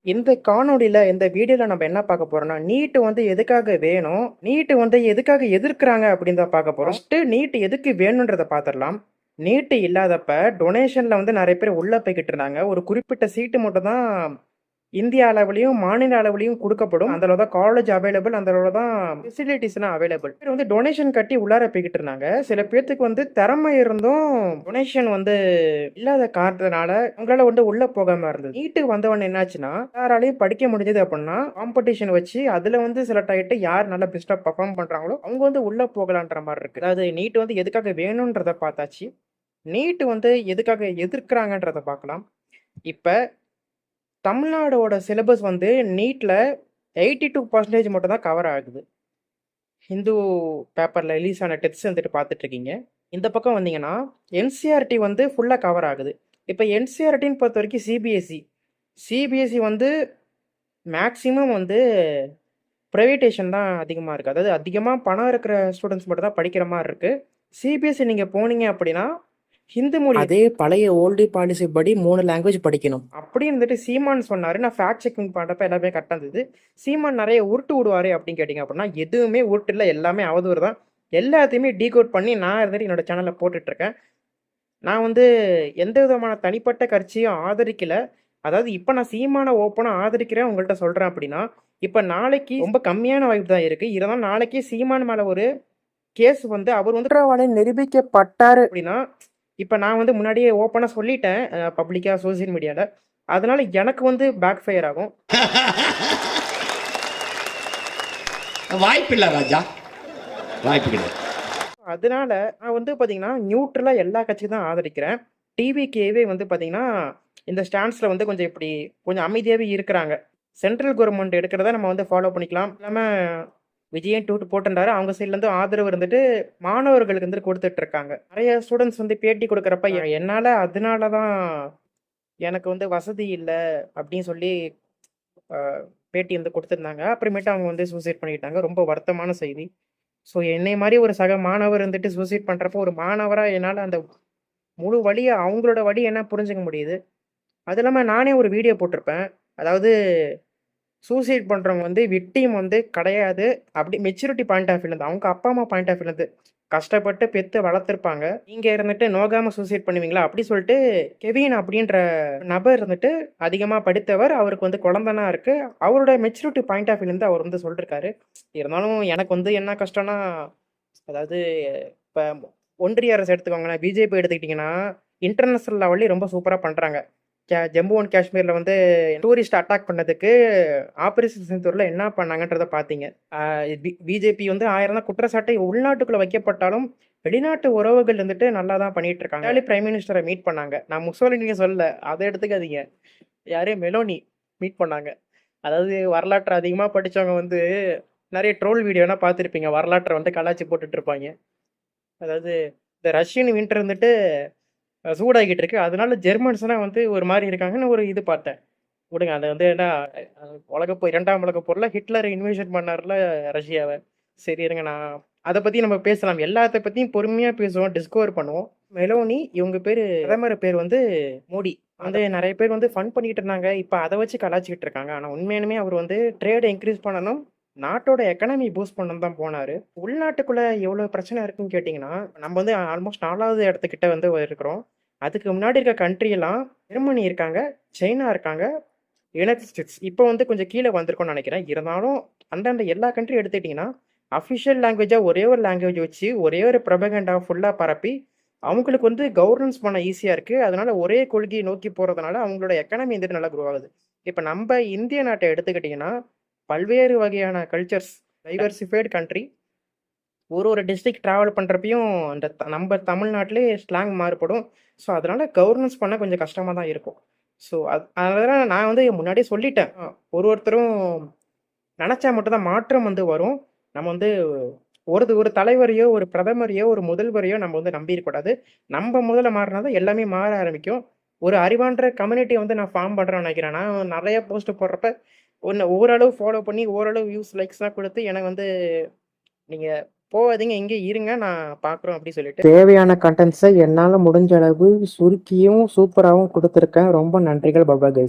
இந்த காணொளியில, இந்த வீடியோல நம்ம என்ன பார்க்க போறோம்னா, நீட் வந்து எதுக்காக வேணும்? நீட் வந்து எதுக்காக எதிர்க்கிறாங்க அப்படின்னு தான் பார்க்க போறோம். ஃபர்ஸ்ட்டு நீட் எதுக்கு வேணும்ன்றத பார்த்துரலாம். நீட் இல்லாதப்ப டொனேஷன்ல வந்து நெறைய பேர் உள்ள போய்க்கிட்டு இருந்தாங்க. ஒரு குறிப்பிட்ட சீட்டு மட்டும் தான் இந்திய அளவிலயும், மாநில அளவிலயும் குடுக்கப்படும். அந்த அளவு தான் காலேஜ் அவைலபிள். அந்த அளவு தான் ஃபெசிலிட்டீஸ்லாம் அவைலபிள். பேர் வந்து டொனேஷன் கட்டி உள்ளார போய்க்கிட்டு இருந்தாங்க. சில பேத்துக்கு வந்து திறமை இருந்தும் டொனேஷன் வந்து இல்லாத காரணத்தினால அவங்களால வந்து உள்ள போகாம இருந்தது. நீட்டுக்கு வந்தவொடனே என்னாச்சுன்னா, யாராலயும் படிக்க முடிஞ்சது அப்டின்னா, காம்படிஷன் வச்சு அதுல வந்து செலக்ட் ஆயிட்டு யார் நல்லா பெஸ்ட்டா பெர்ஃபார்ம் பண்றாங்களோ, அவங்க வந்து உள்ள போகலான்ற மாரி இருக்கு. அதாவது நீட் வந்து எதுக்காக வேணும்ன்றத பார்த்தாச்சு. நீட் வந்து எதுக்காக எதிர்க்கிறாங்கன்றத பார்க்கலாம். இப்ப தமிழ்நாடோட சிலபஸ் வந்து நீட்ல 82% மட்டும் தான் கவர் ஆகுது. ஹிந்து பேப்பர்ல ரிலீஸ் ஆன டெஸ்ட் வந்துட்டு பார்த்துட்டு இருக்கீங்க. இந்த பக்கம் வந்தீங்கன்னா, என்சிஇஆர்டி வந்து ஃபுல்லா கவர் ஆகுது. இப்ப என்சிஇஆர்டின்னு பொறுத்தவரைக்கும் சிபிஎஸ்இ. சிபிஎஸ்இ வந்து மேக்ஸிமம் வந்து பிரைவேட்டேஷன் தான் அதிகமா இருக்கு. அதாவது அதிகமா பணம் இருக்கிற ஸ்டூடண்ட்ஸ் மட்டும் தான் படிக்கிற மாரி இருக்கு. சிபிஎஸ்இ நீங்க போனீங்க அப்படின்னா, ஹிந்து மொழி அதே பழைய ஓல்டு பாலிசி படி 3 லாங்குவேஜ் படிக்கணும். அப்படி இருந்துட்டு சீமான் சொன்னாரு. நான் ஃபேக்ட் செக்கிங் பண்றப்ப எல்லாமே கரெக்ட்டா இருந்தது. சீமான் நெறைய உருட்டு விடுவாரு அப்படின்னு கேட்டீங்க அப்படின்னா, எதுவுமே உருட்டு இல்ல. எல்லாமே அவதூறு தான். எல்லாத்தையுமே டீகோட் பண்ணி நான் இருந்துட்டு என்னோட சேனல்ல போட்டுட்டு இருக்கேன். நான் வந்து எந்த விதமான தனிப்பட்ட கட்சியும் ஆதரிக்கல. அதாவது இப்ப நான் சீமான ஓப்பனா ஆதரிக்கிறேன் உங்கள்ட்ட சொல்றேன் அப்படின்னா, இப்ப நாளைக்கு ரொம்ப கம்மியான வாய்ப்பு தான் இருக்கு. இருந்தாலும் நாளைக்கே சீமான் மேல ஒரு கேஸ் வந்து அவர் வந்து குற்றவாளின்னு நிரூபிக்கப்பட்டாரு அப்படின்னா, இப்ப நான் வந்து முன்னாடியே ஓப்பனா சொல்லிட்டேன். பப்ளிக்கா சோசியல் மீடியால. அதனால எனக்கு வந்து பேக் ஃபயர் ஆகும். வாய்ப்பில்ல ராஜா, வாய்ப்பு கிடையாது. அதனால நான் வந்து பார்த்தீங்கன்னா, நியூட்ரலா எல்லா கட்சியும் தான் ஆதரிக்கிறேன். டிவிகேவே வந்து பார்த்தீங்கன்னா, இந்த ஸ்டாண்ட்ஸ்ல வந்து கொஞ்சம் இப்படி கொஞ்சம் அமைதியாவே இருக்கிறாங்க. சென்ட்ரல் கவர்ன்மெண்ட் எடுக்கிறத நம்ம வந்து ஃபாலோ பண்ணிக்கலாம். இல்லாம விஜயன் டூட் போட்டிருந்தாரு. அவங்க சைட்லேருந்து ஆதரவு இருந்துட்டு மாணவர்களுக்கு வந்துட்டு குடுத்துட்டு இருக்காங்க. நெறைய ஸ்டூடண்ட்ஸ் வந்து பேட்டி குடுக்குறப்ப, என்னால அதனால தான் எனக்கு வந்து வசதி இல்ல அப்படின்னு சொல்லி அ பேட்டி வந்து குடுத்திருந்தாங்க. அப்புறமேட்டு அவங்க வந்து சூசைட் பண்ணிக்கிட்டாங்க. ரொம்ப வருத்தமான செய்தி. ஸோ என்னைய மாரி ஒரு சக மாணவர் இருந்துட்டு சூசைட் பண்றப்போ, ஒரு மாணவரா என்னால அந்த முழு வலிய அவங்களோட வலி என்ன புரிஞ்சுக்க முடியுது. அது இல்லாம நானே ஒரு வீடியோ போட்டிருப்பேன். அதாவது சூசைட் பண்றவங்க வந்து விக்டிம் வந்து கிடையாது. அப்படி மெச்சூரிட்டி பாயிண்ட் ஆஃப் வியூலருந்து அவங்க அப்பா, அம்மா பாயிண்ட் ஆஃப் வியூலருந்து கஷ்டப்பட்டு பெத்து வளர்த்துருப்பாங்க. நீங்க இருந்துட்டு நோகாம சூசைட் பண்ணுவீங்களா? அப்படி சொல்லிட்டு கெவின் அப்படின்ற நபர் இருந்துட்டு அதிகமா படித்தவர். அவருக்கு வந்து குழந்தனா இருக்கு. அவரோட மெச்சூரிட்டி பாயிண்ட் ஆஃப் வியூலருந்து அவர் வந்து சொல்லிருக்காரு. இருந்தாலும் எனக்கு வந்து என்ன கஷ்டம்னா, அதாவது இப்ப ஒன்றிய அரசு எடுத்துக்கோங்களேன். பிஜேபி எடுத்துக்கிட்டீங்கன்னா, இன்டர்நேஷனல் லெவல்லயும் ரொம்ப சூப்பரா பண்றாங்க. ஜம்மு அண்ட் காஷ்மீர்ல வந்து டூரிஸ்ட் அட்டாக் பண்ணதுக்கு ஆபரேஷன் சிந்தூர்ல என்ன பண்ணாங்கன்றத பார்த்தீங்க. பிஜேபி வந்து 1000 தான் குற்றச்சாட்டை உள்நாட்டுக்குள்ள வைக்கப்பட்டாலும், வெளிநாட்டு உறவுகள் வந்துட்டு நல்லா தான் பண்ணிட்டு இருக்காங்க. இத்தாலி பிரைம் மினிஸ்டர மீட் பண்ணாங்க. நான் முசோலினிய சொல்லல. அத எடுத்துக்காதீங்க. யாரு மெலோனி மீட் பண்ணாங்க. அதாவது வரலாற்று அதிகமா படிச்சவங்க வந்து நெறைய ட்ரோல் வீடியோலாம் பார்த்திருப்பீங்க. வரலாற்ற வந்து கலாய்ச்சு போட்டுட்டு இருப்பாய்ங்க. அதாவது இந்த ரஷ்யன் வின்டர் வந்துட்டு சூடாகிட்டு இருக்கு. அதனால ஜெர்மன்ஸ்லாம் வந்து ஒரு மாரி இருக்காங்கன்னு ஒரு இது பார்த்தேன். விடுங்க. அது வந்து ஏன்னா உலகப்போர் 2ஆம் உலகப் போர்ல ஹிட்லர் இன்வேஷன் பண்ணார்ல ரஷ்யாவ. சரி இருங்க நான் அத பத்தி நம்ம பேசலாம். எல்லாத்த பத்தியும் பொறுமையா பேசுவோம். டிஸ்கவர் பண்ணுவோம். மெலோனி இவங்க பேரு பிரதமர் பேர் வந்து மோடி. வந்து நெறைய பேர் வந்து ஃபன் பண்ணிட்டு இருந்தாங்க. இப்ப அத வச்சு கலாய்ச்சுக்கிட்டு இருக்காங்க. ஆனா உண்மையாலுமே அவர் வந்து ட்ரேட இன்கிரீஸ் பண்ணணும். நாட்டோட எக்கானமி பூஸ்ட் பண்ணணும்னு தான் போனாரு. உள்நாட்டுக்குள்ள எவ்வளோ பிரச்சனை இருக்குன்னு கேட்டீங்கன்னா, நம்ம வந்து ஆல்மோஸ்ட் 4வது இடத்துக்கிட்ட வந்து இருக்கிறோம். அதுக்கு முன்னாடி இருக்க கண்ட்ரி எல்லாம் ஜெர்மனி இருக்காங்க, சைனா இருக்காங்க, யுனைட்டட் ஸ்டேட்ஸ். இப்போ வந்து கொஞ்சம் கீழ வந்திருக்கோம்னு நெனைக்கிறேன். இருந்தாலும் அந்தந்த எல்லா கண்ட்ரியும் எடுத்துக்கிட்டீங்கன்னா, அஃபிஷியல் லாங்குவேஜா ஒரே ஒரு லாங்குவேஜ் வச்சு, ஒரே ஒரு புரபகண்டா ஃபுல்லா பரப்பி, அவங்களுக்கு வந்து கவர்னன்ஸ் பண்ண ஈஸியா இருக்கு. அதனால ஒரே கொள்கையை நோக்கி போறதுனால அவங்களோட எக்கானமி வந்துட்டு நல்லா குரோ ஆகுது. இப்ப நம்ப இந்திய நாட்ட எடுத்துக்கிட்டீங்கன்னா, பல்வேறு வகையான கல்ச்சர்ஸ், டைவர்சிஃபைடு கண்ட்ரி. ஒரு டிஸ்ட்ரிக்ட் டிராவல் பண்றப்பயும் அந்த நம்ப தமிழ்நாட்டிலே ஸ்லாங் மாறுபடும். ஸோ, அதனால கவர்னன்ஸ் பண்ண கொஞ்சம் கஷ்டமா தான் இருக்கும். ஸோ, அதனால நான் வந்து முன்னாடியே சொல்லிட்டேன். ஒருத்தரும் நெனச்சா மட்டும் தான் மாற்றம் வந்து வரும். நம்ம வந்து ஒரு தலைவரையோ, ஒரு பிரதமரையோ, ஒரு முதல்வரையோ நம்ம வந்து நம்பிறக்கூடாது. நம்ப முதல்ல மாறுனா தான் எல்லாமே மாற ஆரம்பிக்கும். ஒரு அறிவான்ற கம்யூனிட்டிய வந்து நான் ஃபார்ம் பண்றேன்னு நெனைக்கிறேன். நான் நெறைய போஸ்ட் போடுறப்ப, ஓரளவு ஃபாலோ பண்ணி, ஓரளவு வியூஸ், லைக்ஸ்லாம் குடுத்து எனக்கு வந்து நீங்க போகாதீங்க, இங்கே இருங்க நான் பார்க்குறோம் அப்படி சொல்லிட்டு தேவையான கன்டென்ட்ஸை என்னால முடிஞ்ச அளவு சுருக்கியும், சூப்பராவும் குடுத்துருக்கேன். ரொம்ப நன்றிகள். Bye bye guys.